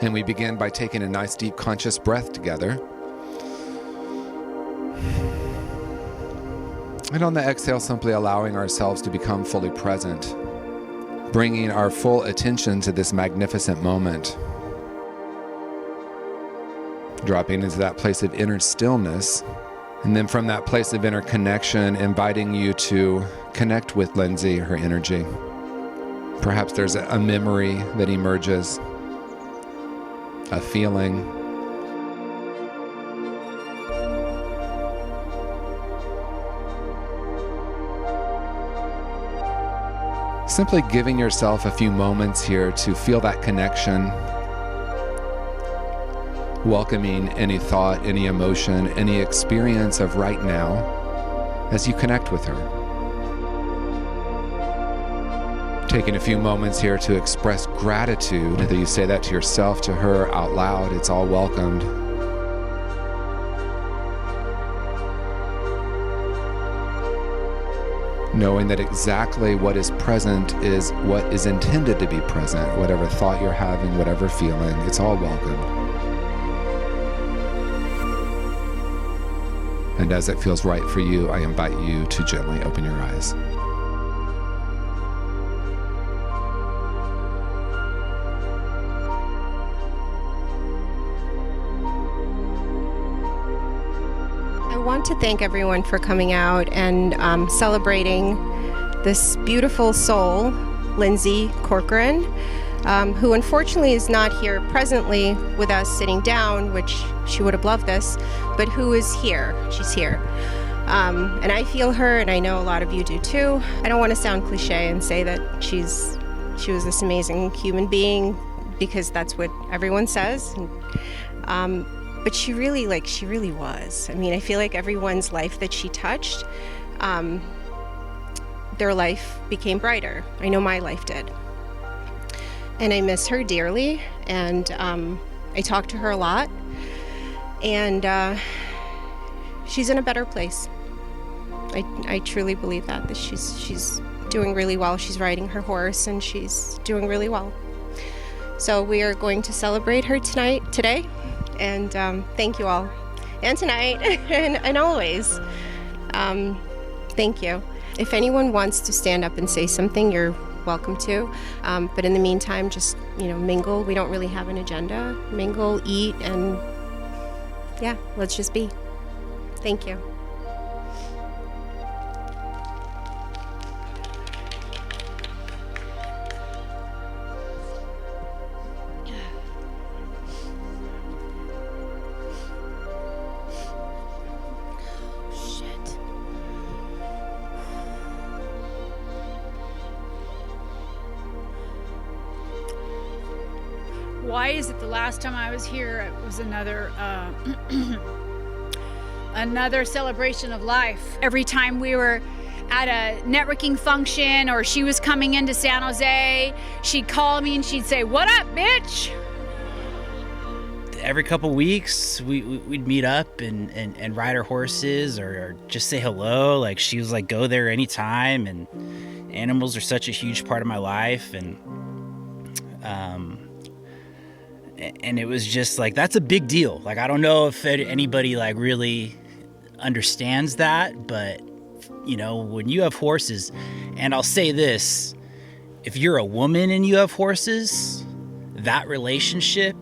And we begin by taking a nice deep conscious breath together. And on the exhale, simply allowing ourselves to become fully present, bringing our full attention to this magnificent moment. Dropping into that place of inner stillness. And then from that place of inner connection, inviting you to connect with Lindsey, her energy. Perhaps there's a memory that emerges, a feeling. Simply giving yourself a few moments here to feel that connection, welcoming any thought, any emotion, any experience of right now as you connect with her. Taking a few moments here to express gratitude, that you say that to yourself, to her, out loud. It's all welcomed. Knowing that exactly what is present is what is intended to be present. Whatever thought you're having, whatever feeling, it's all welcomed. And as it feels right for you, I invite you to gently open your eyes. I want to thank everyone for coming out and celebrating this beautiful soul, Lindsey Corcoran, who unfortunately is not here presently with us sitting down, which she would have loved this, but who is here. She's here. And I feel her, and I know a lot of you do too. I don't want to sound cliche and say that she was this amazing human being, because that's what everyone says. But she really was. I mean, I feel like everyone's life that she touched, their life became brighter. I know my life did. And I miss her dearly, and I talk to her a lot, and she's in a better place. I truly believe that she's doing really well. She's riding her horse, and she's doing really well. So we are going to celebrate her today, and thank you all, and tonight, and always. Thank you. If anyone wants to stand up and say something, you're welcome to. But in the meantime, just, mingle. We don't really have an agenda. Mingle, eat, and yeah, let's just be. Thank you. Why is it the last time I was here, it was another another celebration of life? Every time we were at a networking function or she was coming into San Jose, she'd call me and she'd say, "What up, bitch?" Every couple weeks, we'd meet up and ride our horses or just say hello. Like, she was like, go there anytime. And animals are such a huge part of my life. And it was just like, that's a big deal. Like, I don't know if anybody like really understands that, but when you have horses, and I'll say this, if you're a woman and you have horses, that relationship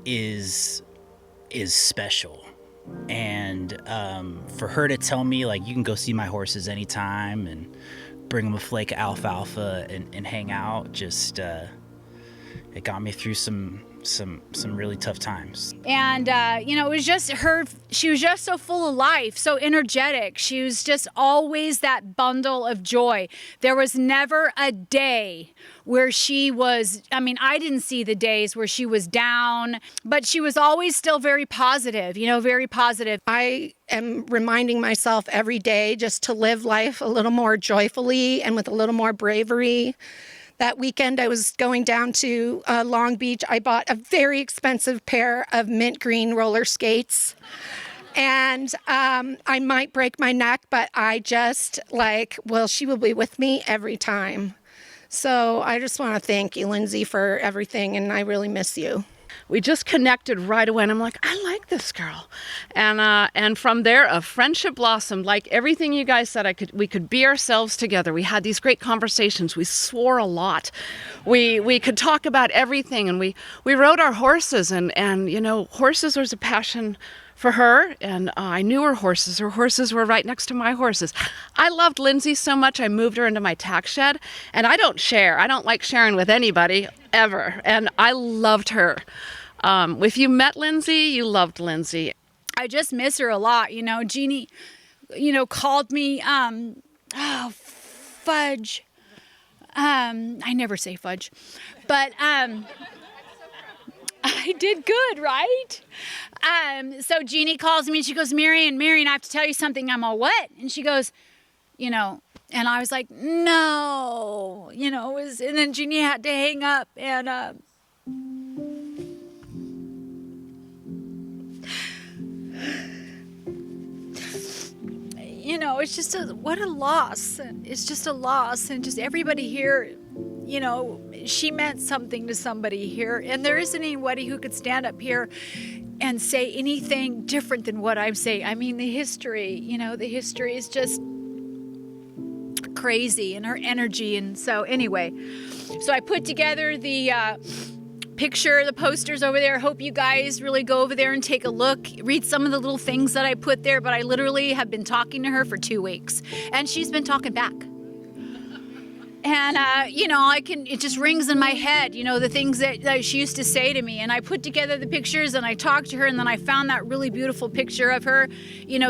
is special. And for her to tell me, like, you can go see my horses anytime and bring them a flake of alfalfa and hang out, just it got me through some really tough times. And it was just her. She was just so full of life, so energetic. She was just always that bundle of joy. There was never a day where she was, I didn't see the days where she was down, but she was always still very positive, very positive. I am reminding myself every day just to live life a little more joyfully and with a little more bravery. That weekend, I was going down to Long Beach. I bought a very expensive pair of mint green roller skates. And I might break my neck, but I just she will be with me every time. So I just want to thank you, Lindsey, for everything, and I really miss you. We just connected right away, and I'm like, I like this girl. And from there, a friendship blossomed. Like everything you guys said, we could be ourselves together. We had these great conversations. We swore a lot. We could talk about everything, and we rode our horses, and horses was a passion for her, and I knew her horses. Her horses were right next to my horses. I loved Lindsey so much, I moved her into my tack shed, and I don't share. I don't like sharing with anybody, ever, and I loved her. If you met Lindsey, you loved Lindsey. I just miss her a lot. Jeannie, called me, fudge. I never say fudge, but, I did good, right? So Jeannie calls me and she goes, Marion, I have to tell you something. I'm all, what? And she goes, and I was like, no, and then Jeannie had to hang up, and, it's just what a loss. It's just a loss. And just everybody here, she meant something to somebody here. And there isn't anybody who could stand up here and say anything different than what I'm saying. I mean, the history is just crazy, and her energy. And so anyway, so I put together the picture, the posters over there. Hope you guys really go over there and take a look, read some of the little things that I put there. But I literally have been talking to her for 2 weeks, and she's been talking back. And, it just rings in my head, the things that she used to say to me. And I put together the pictures, and I talked to her, and then I found that really beautiful picture of her,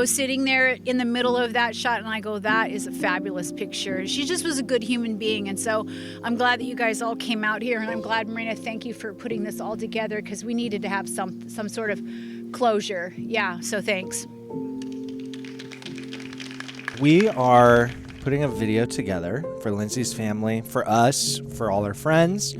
sitting there in the middle of that shot. And I go, that is a fabulous picture. She just was a good human being. And so I'm glad that you guys all came out here. And I'm glad, Marina, thank you for putting this all together, because we needed to have some sort of closure. Yeah, so thanks. We are putting a video together for Lindsey's family, for us, for all her friends.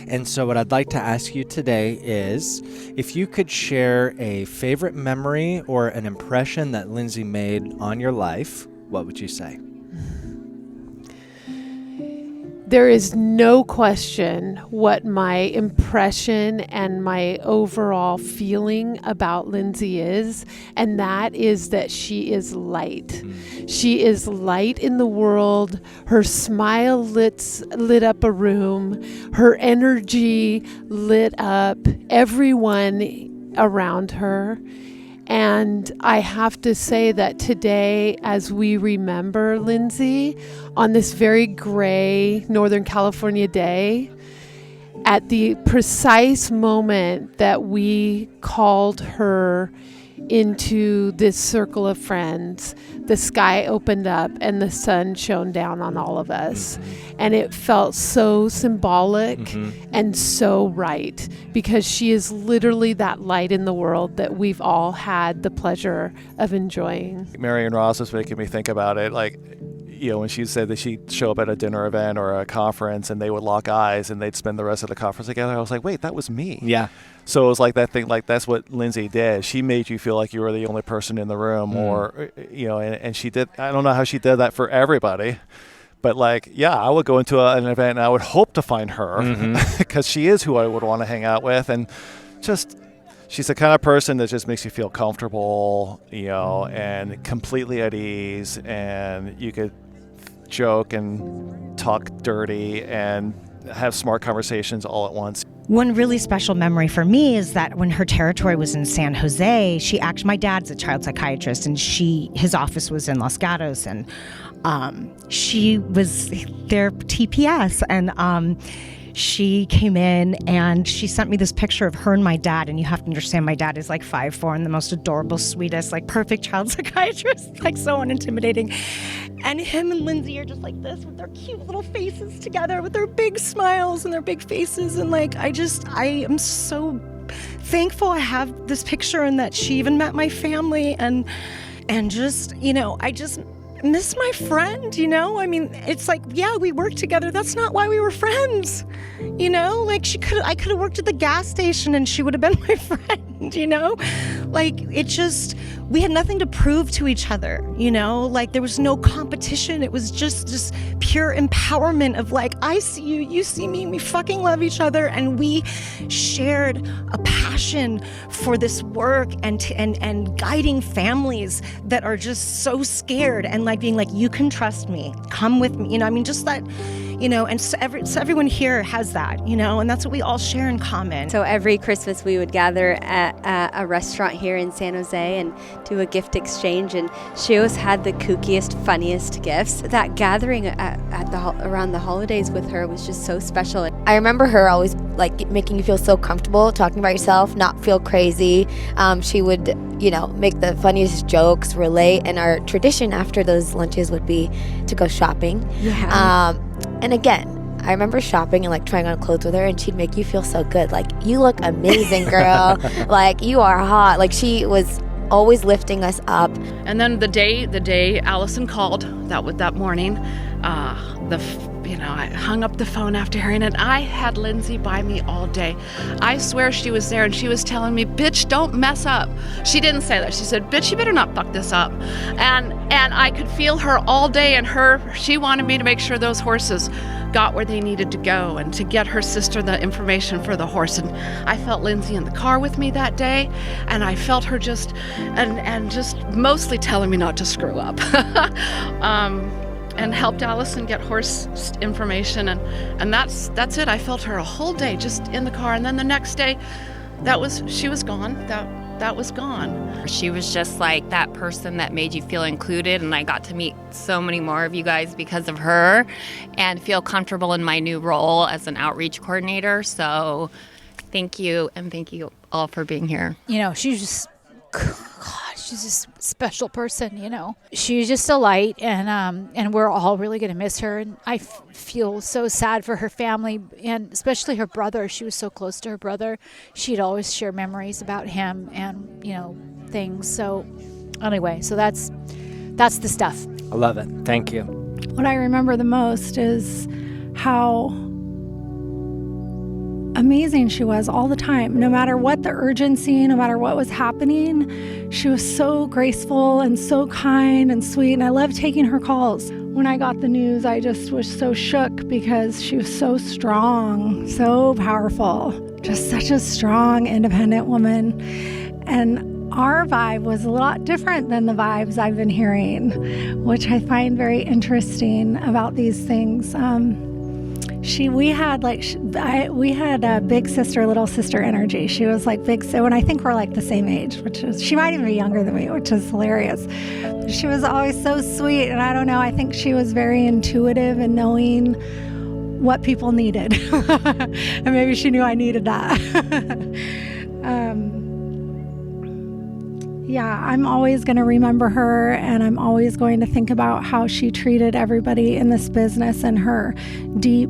And so what I'd like to ask you today is if you could share a favorite memory or an impression that Lindsey made on your life, what would you say? There is no question what my impression and my overall feeling about Lindsey is, and that is that she is light. She is light in the world. Her smile lit up a room. Her energy lit up everyone around her. And I have to say that today, as we remember Lindsey on this very gray Northern California day, at the precise moment that we called her into this circle of friends, the sky opened up and the sun shone down on all of us. And it felt so symbolic and so right, because she is literally that light in the world that we've all had the pleasure of enjoying. Marion Ross was making me think about it, like, when she said that she'd show up at a dinner event or a conference and they would lock eyes and they'd spend the rest of the conference together. I was like, wait, that was me. Yeah. So it was like that thing, like that's what Lindsey did. She made you feel like you were the only person in the room, or, and she did. I don't know how she did that for everybody, but I would go into an event and I would hope to find her because she is who I would want to hang out with. And she's the kind of person that just makes you feel comfortable, and completely at ease, and you could joke and talk dirty and have smart conversations all at once. One really special memory for me is that when her territory was in San Jose, my dad's a child psychiatrist, and his office was in Los Gatos, and she was their TPS, and she came in and she sent me this picture of her and my dad. And you have to understand, my dad is 5'4" and the most adorable, sweetest, perfect child psychiatrist, so unintimidating. And him and Lindsey are just like this with their cute little faces together, with their big smiles and their big faces. And I am so thankful I have this picture and that she even met my family. And just, I just miss my friend, it's we worked together. That's not why we were friends, I could have worked at the gas station and she would have been my friend, we had nothing to prove to each other, there was no competition. It was just pure empowerment of like, I see you, you see me, we fucking love each other. And we shared a passion for this work and guiding families that are just so scared, and like being like, you can trust me, come with me, I mean, just that, and so everyone here has that, and that's what we all share in common. So every Christmas we would gather at a restaurant here in San Jose and do a gift exchange, and she always had the kookiest, funniest gifts. That gathering around the holidays with her was just so special. I remember her always like making you feel so comfortable talking about yourself, not feel crazy. She would, make the funniest jokes, relate, and our tradition after those lunches would be to go shopping. Yeah. And again, I remember shopping and like trying on clothes with her, and she'd make you feel so good. Like, you look amazing, girl. Like, you are hot. Like, she was always lifting us up. And then the day Allison called that morning, I hung up the phone after hearing it. I had Lindsey by me all day. I swear she was there, and she was telling me, bitch, don't mess up. She didn't say that. She said, bitch, you better not fuck this up. And I could feel her all day, and she wanted me to make sure those horses got where they needed to go and to get her sister the information for the horse. And I felt Lindsey in the car with me that day, and I felt her just mostly telling me not to screw up. And helped Allison get horse information, and that's it. I felt her a whole day just in the car, and then the next day, she was gone. That was gone. She was just like that person that made you feel included, and I got to meet so many more of you guys because of her and feel comfortable in my new role as an outreach coordinator. So thank you, and thank you all for being here. She's just, she's just a special person, She's just a light, and we're all really going to miss her. And I feel so sad for her family, and especially her brother. She was so close to her brother. She'd always share memories about him and, things. So anyway, so that's the stuff. I love it. Thank you. What I remember the most is how amazing she was all the time. No matter what the urgency, no matter what was happening, she was so graceful and so kind and sweet, and I loved taking her calls. When I got the news, I just was so shook because she was so strong, so powerful, just such a strong, independent woman. And our vibe was a lot different than the vibes I've been hearing, which I find very interesting about these things. We had a big sister, little sister energy. She was like big, so when I think we're like the same age, she might even be younger than me, which is hilarious. She was always so sweet, and I don't know, I think she was very intuitive in knowing what people needed. And maybe she knew I needed that. Yeah, I'm always going to remember her, and I'm always going to think about how she treated everybody in this business and her deep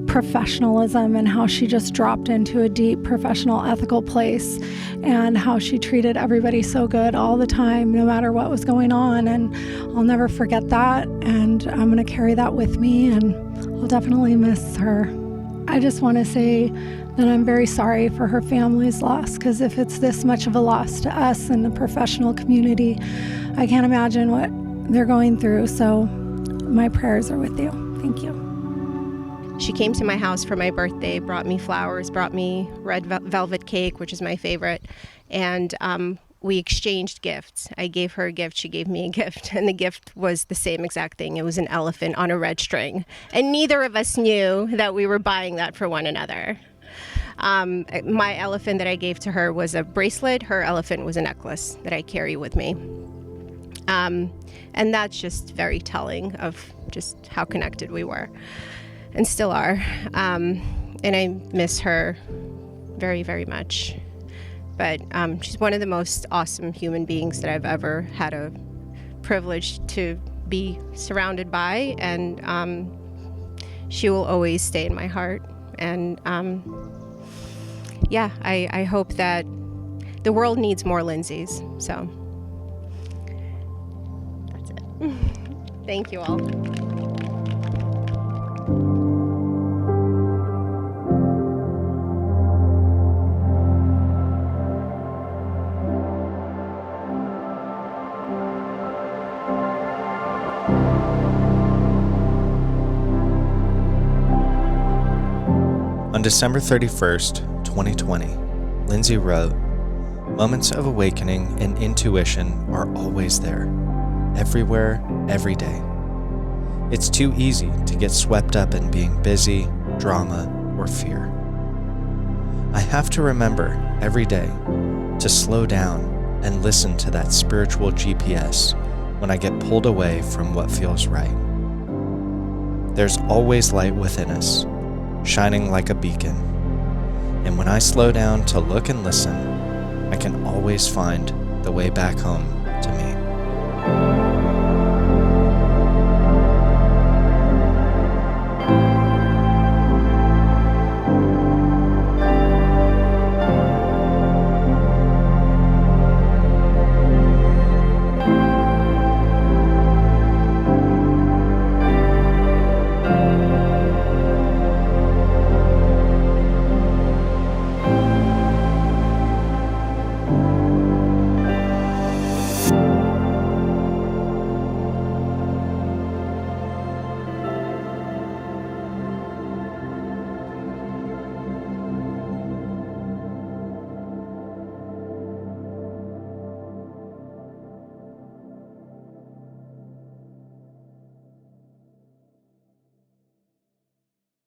professionalism, and how she just dropped into a deep professional ethical place, and how she treated everybody so good all the time, no matter what was going on. And I'll never forget that, and I'm going to carry that with me, and I'll definitely miss her. I just want to say that I'm very sorry for her family's loss, because if it's this much of a loss to us in the professional community, I can't imagine what they're going through. So my prayers are with you. Thank you. She came to my house for my birthday, brought me flowers, brought me red velvet cake, which is my favorite, and we exchanged gifts. I gave her a gift, she gave me a gift, and the gift was the same exact thing. It was an elephant on a red string, and neither of us knew that we were buying that for one another. My elephant that I gave to her was a bracelet. Her elephant was a necklace that I carry with me. And that's just very telling of just how connected we were and still are. And I miss her very, very much. But she's one of the most awesome human beings that I've ever had a privilege to be surrounded by. And she will always stay in my heart. And yeah, I hope that the world needs more Lindseys. So that's it. Thank you all. December 31st, 2020, Lindsey wrote, "Moments of awakening and intuition are always there, everywhere, every day. It's too easy to get swept up in being busy, drama, or fear. I have to remember every day to slow down and listen to that spiritual GPS when I get pulled away from what feels right. There's always light within us, shining like a beacon. And when I slow down to look and listen, I can always find the way back home